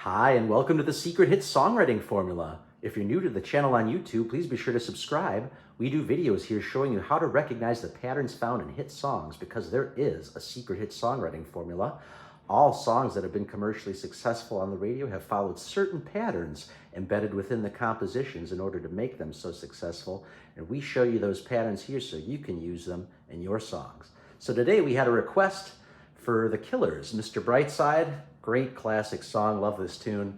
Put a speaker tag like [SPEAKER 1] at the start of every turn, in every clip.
[SPEAKER 1] Hi, and welcome to the Secret Hit Songwriting Formula. If you're new to the channel on YouTube, please be sure to subscribe. We do videos here showing you how to recognize the patterns found in hit songs because there is a secret hit songwriting formula. All songs that have been commercially successful on the radio have followed certain patterns embedded within the compositions in order to make them so successful, and we show you those patterns here so you can use them in your songs. So today we had a request for The Killers, Mr. Brightside. Great classic song, love this tune.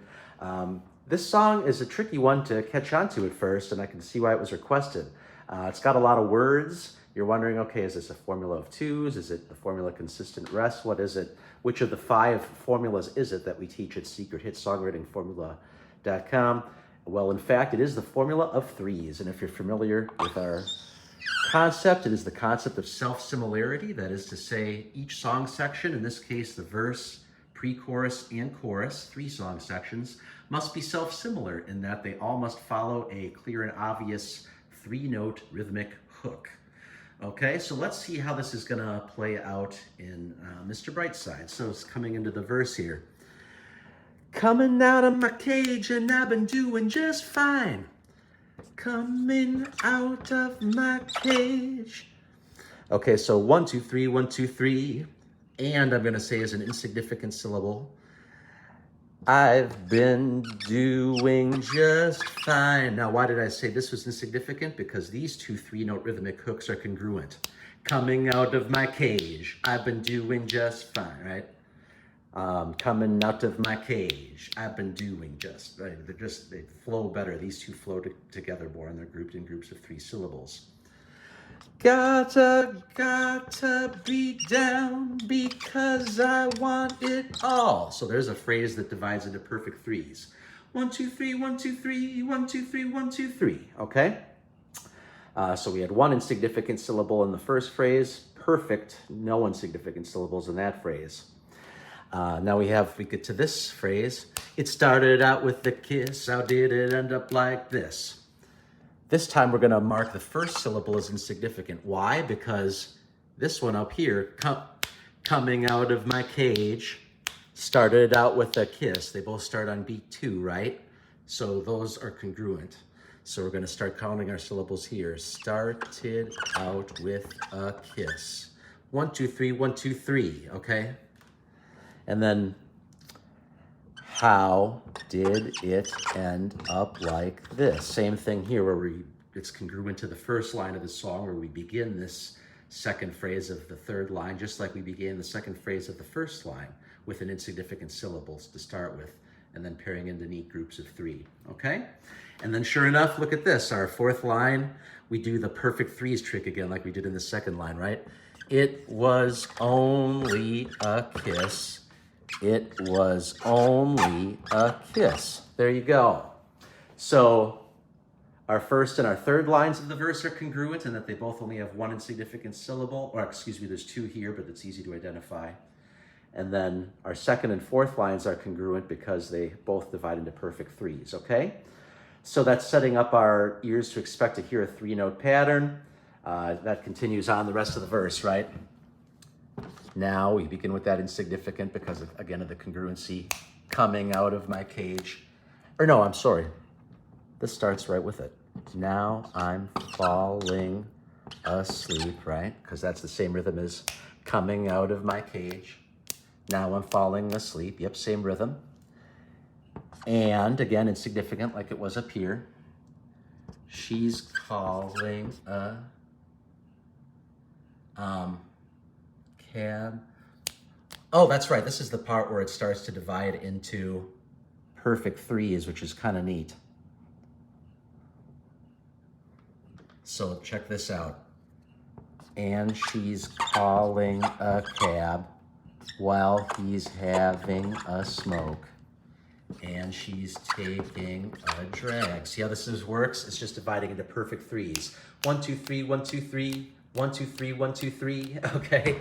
[SPEAKER 1] This song is a tricky one to catch on to at first, and I can see why it was requested. It's got a lot of words. You're wondering, okay, is this a formula of twos? Is it the formula consistent rest? What is it? Which of the 5 formulas is it that we teach at secrethitsongwritingformula.com? Well, in fact, it is the formula of 3s, and if you're familiar with our concept, it is the concept of self-similarity. That is to say, each song section, in this case, the verse, pre-chorus, and chorus, 3 song sections, must be self-similar in that they all must follow a clear and obvious 3-note rhythmic hook. Okay, so let's see how this is gonna play out in Mr. Brightside. So it's coming into the verse here. Coming out of my cage and I've been doing just fine. Coming out of my cage. Okay, so 1, 2, 3, 1, 2, 3. And I'm gonna say as an insignificant syllable, I've been doing just fine. Now, why did I say this was insignificant? Because these 2 3-note rhythmic hooks are congruent. Coming out of my cage, I've been doing just fine, right? Coming out of my cage, I've been doing just, right? They flow better. These 2 flow together more, and they're grouped in groups of 3 syllables. Gotta be down because I want it all. So there's a phrase that divides into perfect 3s. 1, 2, 3, 1, 2, 3, 1, 2, 3, 1, 2, 3. Okay? So we had 1 insignificant syllable in the first phrase, perfect, no insignificant syllables in that phrase. Now we get to this phrase. It started out with a kiss, how did it end up like this? This time we're gonna mark the first syllable as insignificant. Why? Because this one up here, coming out of my cage, started out with a kiss. They both start on beat 2, right? So those are congruent. So we're gonna start counting our syllables here. Started out with a kiss. 1, 2, 3, 1, 2, 3, okay? And then, how did it end up like this? Same thing here where it's congruent to the first line of the song where we begin this second phrase of the third line, just like we began the second phrase of the first line with an insignificant syllables to start with, and then pairing into neat groups of 3, okay? And then sure enough, look at this, our 4th line, we do the perfect 3s trick again like we did in the second line, right? It was only a kiss. It was only a kiss. There you go. So our first and our third lines of the verse are congruent in that they both only have 1 insignificant syllable, or excuse me, there's 2 here, but it's easy to identify. And then our second and fourth lines are congruent because they both divide into perfect 3s, okay? So that's setting up our ears to expect to hear a 3-note pattern. That continues on the rest of the verse, right? Now we begin with that insignificant because, again, of the congruency. Coming out of my cage. Or no, I'm sorry. This starts right with it. Now I'm falling asleep, right? Because that's the same rhythm as coming out of my cage. Now I'm falling asleep. Yep, same rhythm. And again, insignificant like it was up here. She's calling a cab. Oh, that's right. This is the part where it starts to divide into perfect 3s, which is kind of neat. So check this out. And she's calling a cab while he's having a smoke. And she's taking a drag. See how this works? It's just dividing into perfect 3s. 1, 2, 3, 1, 2, 3, 1, 2, 3, 1, 2, 3. Okay.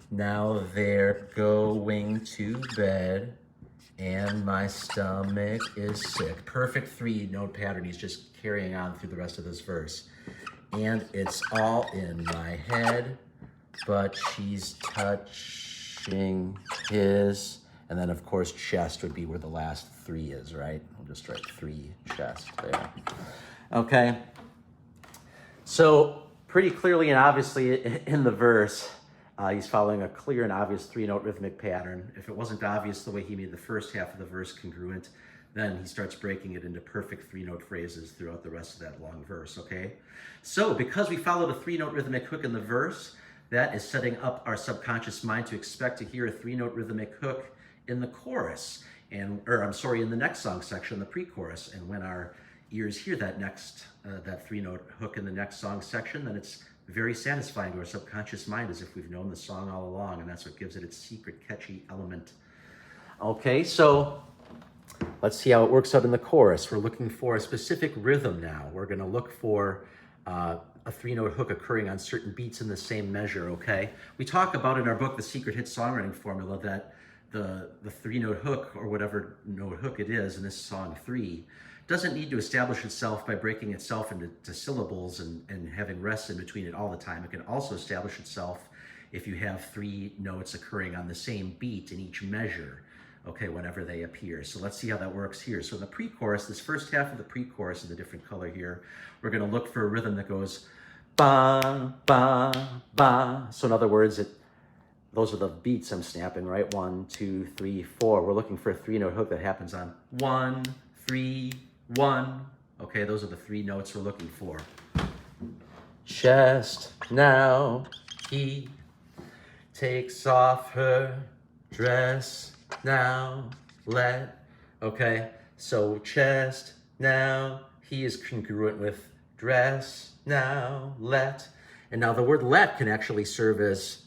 [SPEAKER 1] Now they're going to bed and my stomach is sick. Perfect 3-note pattern. He's just carrying on through the rest of this verse. And it's all in my head, but she's touching his And then, of course, chest would be where the last 3 is, right? We'll just write 3 chest there. Okay. So pretty clearly and obviously in the verse, he's following a clear and obvious 3-note rhythmic pattern. If it wasn't obvious the way he made the first half of the verse congruent, then he starts breaking it into perfect 3-note phrases throughout the rest of that long verse, okay? So because we followed a 3-note rhythmic hook in the verse, that is setting up our subconscious mind to expect to hear a 3-note rhythmic hook in the chorus, in the next song section, the pre-chorus. And when our ears hear that that 3-note hook in the next song section, then it's very satisfying to our subconscious mind, as if we've known the song all along, and that's what gives it its secret catchy element. Okay, so let's see how it works out in the chorus. We're looking for a specific rhythm now. We're going to look for a 3-note hook occurring on certain beats in the same measure, okay? We talk about in our book, The Secret Hit Songwriting Formula, that the 3-note hook, or whatever note hook it is in this song 3, doesn't need to establish itself by breaking itself into syllables and having rests in between it all the time. It can also establish itself if you have 3 notes occurring on the same beat in each measure, okay, whenever they appear. So let's see how that works here. So in the pre-chorus, this first half of the pre-chorus in the different color here, we're going to look for a rhythm that goes ba, ba, ba. So in other words, those are the beats I'm snapping, right? 1, 2, 3, 4. We're looking for a 3-note hook that happens on 1, 3, 1. Okay, those are the 3 notes we're looking for. Chest, now he takes off her dress, now let. Okay, so chest, now he is congruent with dress, now let. And now the word let can actually serve as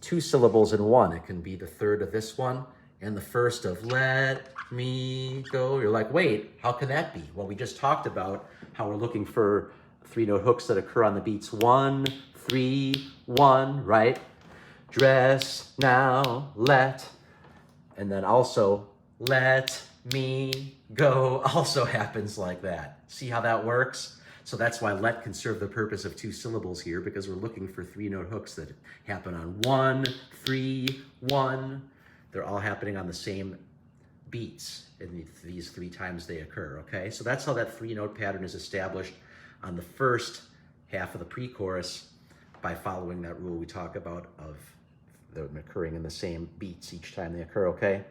[SPEAKER 1] 2 syllables in one. It can be the third of this one and the first of let me go. You're like, wait, how can that be? Well, we just talked about how we're looking for 3-note hooks that occur on the beats 1, 3, 1, right? Dress, now, let. And then also, let me go also happens like that. See how that works? So that's why let can serve the purpose of 2 syllables here, because we're looking for 3-note hooks that happen on 1, 3, 1. They're all happening on the same beats in these 3 times they occur, okay? So that's how that 3-note pattern is established on the first half of the pre-chorus by following that rule we talk about of them occurring in the same beats each time they occur, okay?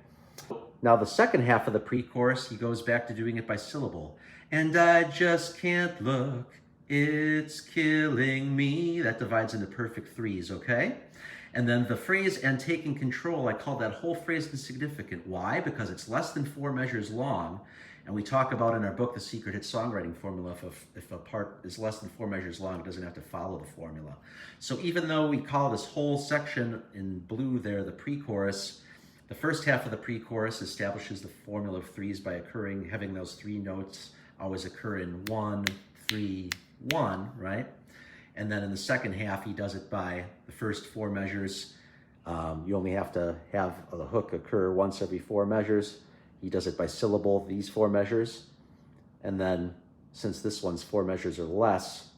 [SPEAKER 1] Now the second half of the pre-chorus, he goes back to doing it by syllable. And I just can't look, it's killing me. That divides into perfect 3s, okay? And then the phrase "and taking control," I call that whole phrase insignificant. Why? Because it's less than 4 measures long. And we talk about in our book, The Secret Hit Songwriting Formula, if a part is less than 4 measures long, it doesn't have to follow the formula. So even though we call this whole section in blue there the pre-chorus, the first half of the pre-chorus establishes the formula of 3s by having those 3 notes always occur in 1, 3, 1, right? And then in the second half, he does it by the first 4 measures. You only have to have the hook occur once every 4 measures. He does it by syllable, these 4 measures. And then, since this one's 4 measures or less,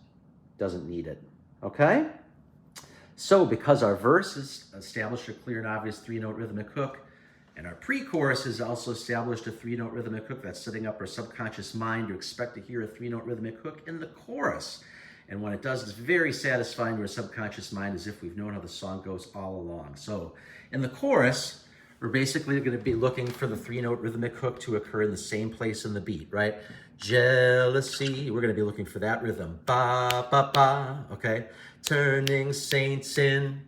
[SPEAKER 1] doesn't need it, okay? So because our verse has established a clear and obvious 3-note rhythmic hook, and our pre-chorus has also established a 3-note rhythmic hook, that's setting up our subconscious mind to expect to hear a 3-note rhythmic hook in the chorus. And when it does, it's very satisfying to our subconscious mind, as if we've known how the song goes all along. So in the chorus, we're basically going to be looking for the 3-note rhythmic hook to occur in the same place in the beat, right? Jealousy, we're going to be looking for that rhythm. Ba, ba, ba, okay? Turning saints in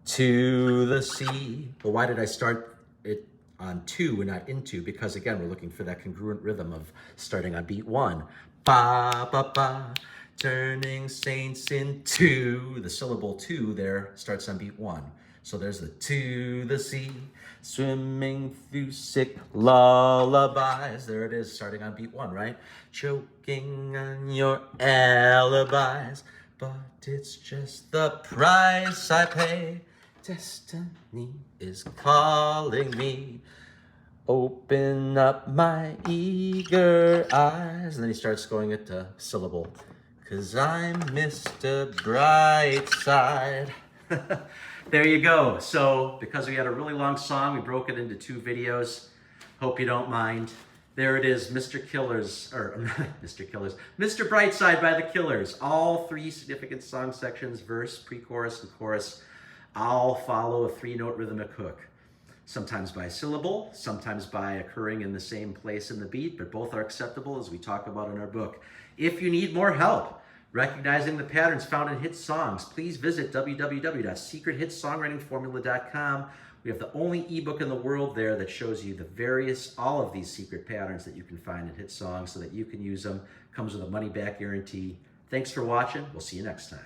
[SPEAKER 1] to the sea. Well, why did I start it on 2 and not into? Because again, we're looking for that congruent rhythm of starting on beat 1. Ba, ba, ba. Turning saints into, the syllable 2 there starts on beat 1. So there's the to the sea, swimming through sick lullabies. There it is, starting on beat 1, right? Choking on your alibis, but it's just the price I pay. Destiny is calling me. Open up my eager eyes. And then he starts going into syllable. 'Cause I'm Mr. Brightside. There you go. So because we had a really long song, we broke it into 2 videos. Hope you don't mind. There it is, Mr. Killers, or Mr. Killers, Mr. Brightside by the Killers. All 3 significant song sections, verse, pre-chorus, and chorus, all follow a 3-note rhythmic hook. Sometimes by syllable, sometimes by occurring in the same place in the beat, but both are acceptable as we talk about in our book. If you need more help recognizing the patterns found in hit songs, please visit www.secrethitsongwritingformula.com. We have the only ebook in the world there that shows you all of these secret patterns that you can find in hit songs so that you can use them. Comes with a money-back guarantee. Thanks for watching. We'll see you next time.